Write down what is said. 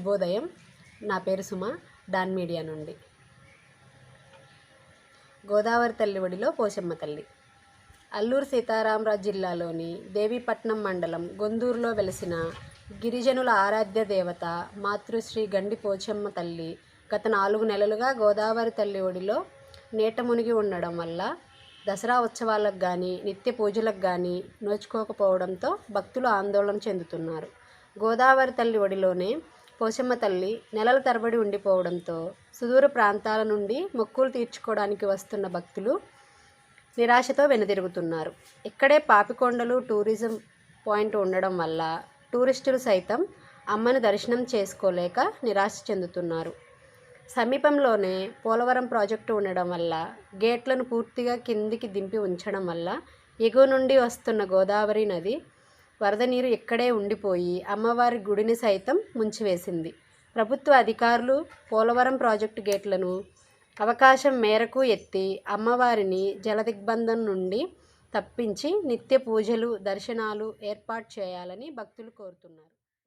శుభోదయం. నా పేరు సుమ, డాన్ మీడియా నుండి. గోదావరి తల్లి ఒడిలో పోచమ్మ తల్లి. అల్లూరు సీతారామరాజు జిల్లాలోని దేవీపట్నం మండలం గొందూరులో వెలిసిన గిరిజనుల ఆరాధ్య దేవత మాతృశ్రీ గండి పోచమ్మ తల్లి గత 4 నెలలుగా గోదావరి తల్లి ఒడిలో నీట మునిగి ఉండడం వల్ల దసరా ఉత్సవాలకు కానీ నిత్య పూజలకు కానీ నోచుకోకపోవడంతో భక్తులు ఆందోళన చెందుతున్నారు. గోదావరి తల్లి ఒడిలోనే పోచమ్మ తల్లి నెలల తరబడి ఉండిపోవడంతో సుదూర ప్రాంతాల నుండి మొక్కులు తీర్చుకోవడానికి వస్తున్న భక్తులు నిరాశతో వెనుదిరుగుతున్నారు. ఇక్కడే పాపికొండలు టూరిజం పాయింట్ ఉండడం వల్ల టూరిస్టులు సైతం అమ్మను దర్శనం చేసుకోలేక నిరాశ చెందుతున్నారు. సమీపంలోనే పోలవరం ప్రాజెక్టు ఉండడం వల్ల గేట్లను పూర్తిగా కిందికి దింపి ఉంచడం వల్ల ఎగువ నుండి వస్తున్న గోదావరి నది వరద నీరు ఇక్కడే ఉండిపోయి అమ్మవారి గుడిని సైతం ముంచివేసింది. ప్రభుత్వ అధికారులు పోలవరం ప్రాజెక్టు గేట్లను అవకాశం మేరకు ఎత్తి అమ్మవారిని జలదిగ్బంధం నుండి తప్పించి నిత్య పూజలు, దర్శనాలు ఏర్పాటు చేయాలని భక్తులు కోరుతున్నారు.